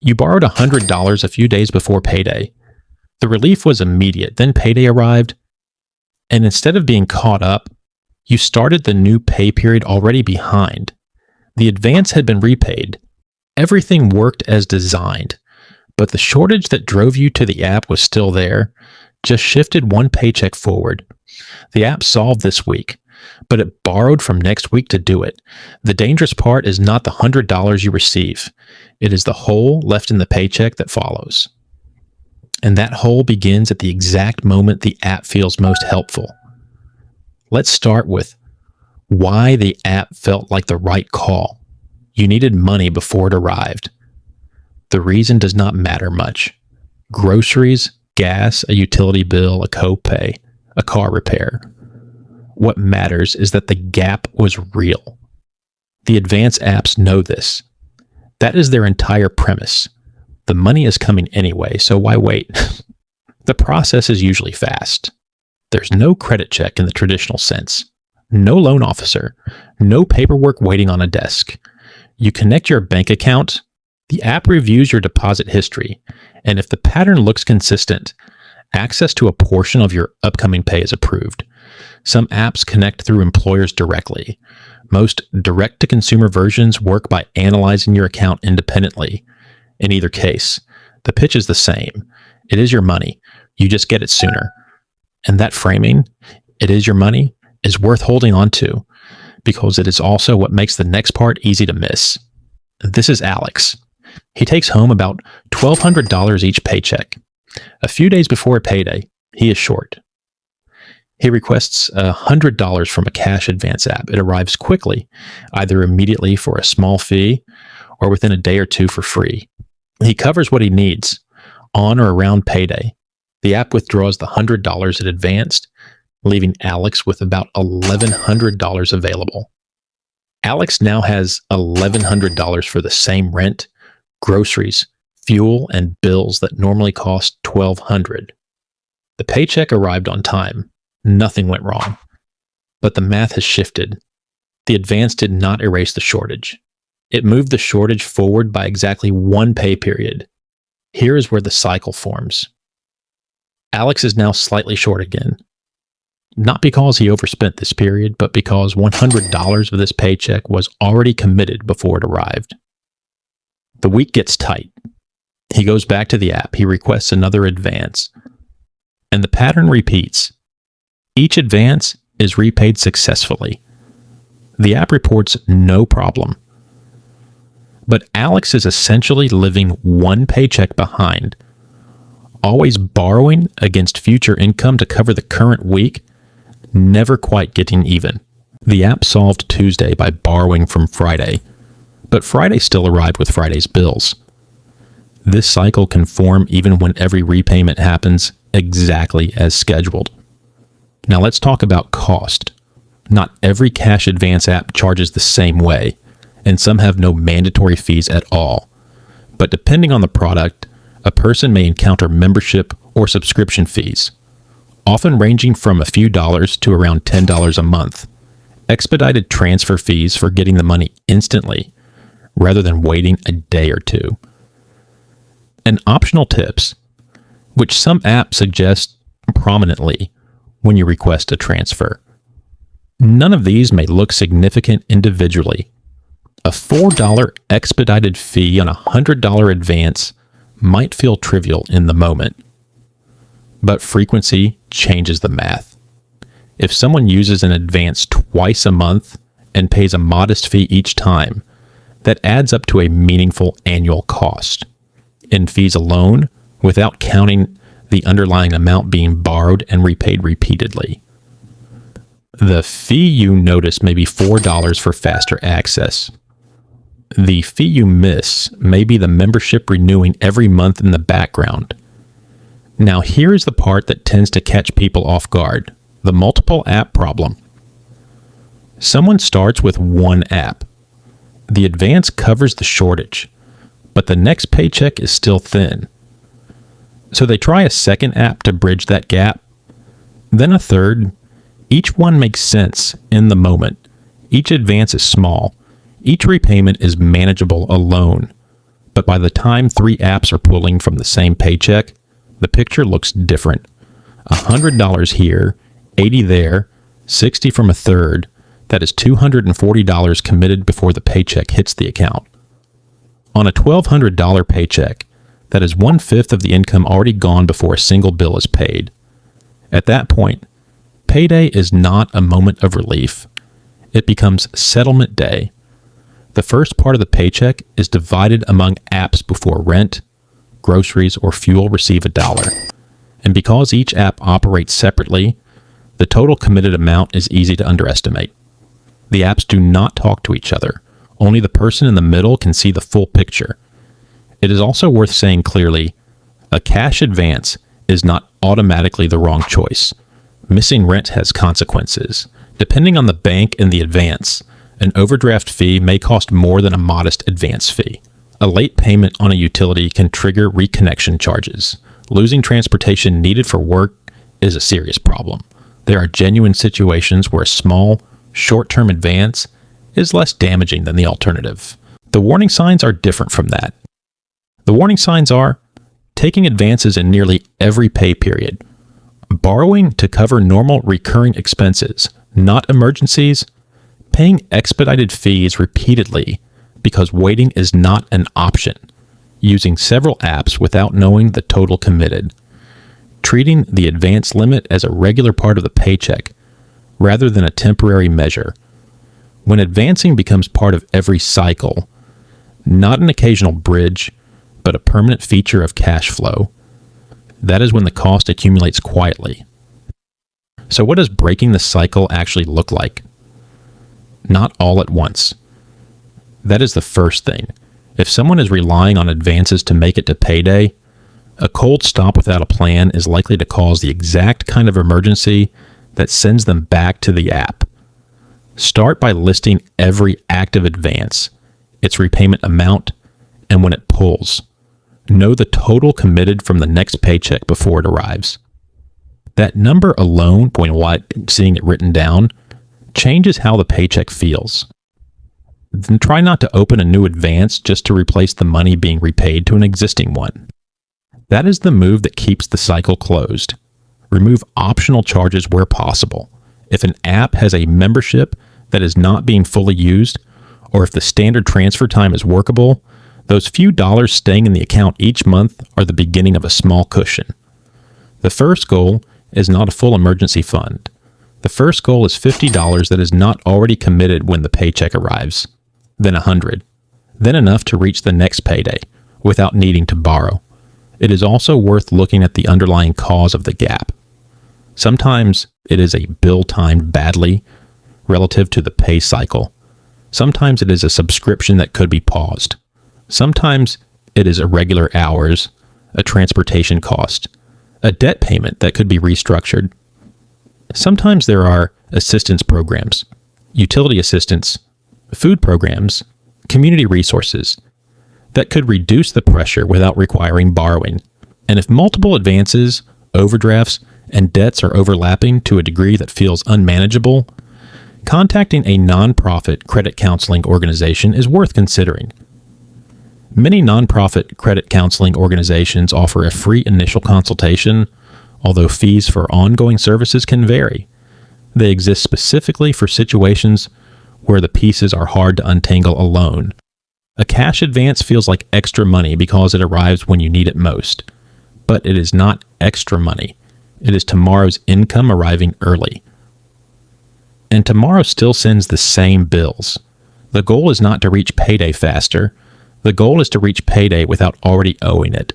You borrowed $100 a few days before payday. The relief was immediate. Then payday arrived, and instead of being caught up, you started the new pay period already behind. The advance had been repaid. Everything worked as designed, but the shortage that drove you to the app was still there, just shifted one paycheck forward. The app solved this week, but it borrowed from next week to do it. The dangerous part is not the $100 you receive. It is the hole left in the paycheck that follows. And that hole begins at the exact moment the app feels most helpful. Let's start with why the app felt like the right call. You needed money before it arrived. The reason does not matter much. Groceries, gas, a utility bill, a copay, a car repair. What matters is that the gap was real. The advance apps know this. That is their entire premise. The money is coming anyway, so why wait? The process is usually fast. There's no credit check in the traditional sense. No loan officer. No paperwork waiting on a desk. You connect your bank account. The app reviews your deposit history, and if the pattern looks consistent, access to a portion of your upcoming pay is approved. Some apps connect through employers directly. Most direct-to-consumer versions work by analyzing your account independently. In either case, the pitch is the same. It is your money. You just get it sooner. And that framing, it is your money, is worth holding on to, because it is also what makes the next part easy to miss. This is Alex. He takes home about $1,200 each paycheck. A few days before payday, he is short. He requests $100 from a cash advance app. It arrives quickly, either immediately for a small fee or within a day or two for free. He covers what he needs on or around payday. The app withdraws the $100 it advanced, leaving Alex with about $1,100 available. Alex now has $1,100 for the same rent, groceries, fuel, and bills that normally cost $1,200. The paycheck arrived on time. Nothing went wrong. But the math has shifted. The advance did not erase the shortage. It moved the shortage forward by exactly one pay period. Here is where the cycle forms. Alex is now slightly short again. Not because he overspent this period, but because $100 of this paycheck was already committed before it arrived. The week gets tight. He goes back to the app. He requests another advance. And the pattern repeats. Each advance is repaid successfully. The app reports no problem. But Alex is essentially living one paycheck behind, always borrowing against future income to cover the current week, never quite getting even. The app solved Tuesday by borrowing from Friday, but Friday still arrived with Friday's bills. This cycle can form even when every repayment happens exactly as scheduled. Now let's talk about cost. Not every cash advance app charges the same way, and some have no mandatory fees at all. But depending on the product, a person may encounter membership or subscription fees, often ranging from a few dollars to around $10 a month. Expedited transfer fees for getting the money instantly, rather than waiting a day or two. And optional tips, which some apps suggest prominently when you request a transfer. None of these may look significant individually. A $4 expedited fee on a $100 advance might feel trivial in the moment, but frequency changes the math. If someone uses an advance twice a month and pays a modest fee each time, that adds up to a meaningful annual cost. In fees alone, without counting the underlying amount being borrowed and repaid repeatedly. The fee you notice may be $4 for faster access. The fee you miss may be the membership renewing every month in the background. Now here is the part that tends to catch people off guard, the multiple app problem. Someone starts with one app. The advance covers the shortage, but the next paycheck is still thin. So they try a second app to bridge that gap, then a third. Each one makes sense in the moment. Each advance is small. Each repayment is manageable alone. But by the time 3 apps are pulling from the same paycheck, the picture looks different. $100 here, $80 there, $60 from a third. That is $240 committed before the paycheck hits the account. On a $1,200 paycheck, that is 1/5 of the income already gone before a single bill is paid. At that point, payday is not a moment of relief. It becomes settlement day. The first part of the paycheck is divided among apps before rent, groceries, or fuel receive $1. And because each app operates separately, the total committed amount is easy to underestimate. The apps do not talk to each other. Only the person in the middle can see the full picture. It is also worth saying clearly, a cash advance is not automatically the wrong choice. Missing rent has consequences. Depending on the bank and the advance, an overdraft fee may cost more than a modest advance fee. A late payment on a utility can trigger reconnection charges. Losing transportation needed for work is a serious problem. There are genuine situations where a small, short-term advance is less damaging than the alternative. The warning signs are different from that. The warning signs are taking advances in nearly every pay period, borrowing to cover normal recurring expenses, not emergencies, paying expedited fees repeatedly because waiting is not an option, using several apps without knowing the total committed, treating the advance limit as a regular part of the paycheck rather than a temporary measure. When advancing becomes part of every cycle, not an occasional bridge, but a permanent feature of cash flow, that is when the cost accumulates quietly. So what does breaking the cycle actually look like? Not all at once. That is the first thing. If someone is relying on advances to make it to payday, a cold stop without a plan is likely to cause the exact kind of emergency that sends them back to the app. Start by listing every active advance, its repayment amount, and when it pulls. Know the total committed from the next paycheck before it arrives. That number alone, seeing it written down, changes how the paycheck feels. Then try not to open a new advance just to replace the money being repaid to an existing one. That is the move that keeps the cycle closed. Remove optional charges where possible. If an app has a membership that is not being fully used, or if the standard transfer time is workable, those few dollars staying in the account each month are the beginning of a small cushion. The first goal is not a full emergency fund. The first goal is $50 that is not already committed when the paycheck arrives, then $100, then enough to reach the next payday without needing to borrow. It is also worth looking at the underlying cause of the gap. Sometimes it is a bill timed badly relative to the pay cycle. Sometimes it is a subscription that could be paused. Sometimes it is irregular hours, a transportation cost, a debt payment that could be restructured. Sometimes there are assistance programs, utility assistance, food programs, community resources that could reduce the pressure without requiring borrowing. And if multiple advances, overdrafts, and debts are overlapping to a degree that feels unmanageable, contacting a nonprofit credit counseling organization is worth considering. Many nonprofit credit counseling organizations offer a free initial consultation, although fees for ongoing services can vary. They exist specifically for situations where the pieces are hard to untangle alone. A cash advance feels like extra money because it arrives when you need it most. But it is not extra money. It is tomorrow's income arriving early. And tomorrow still sends the same bills. The goal is not to reach payday faster. The goal is to reach payday without already owing it.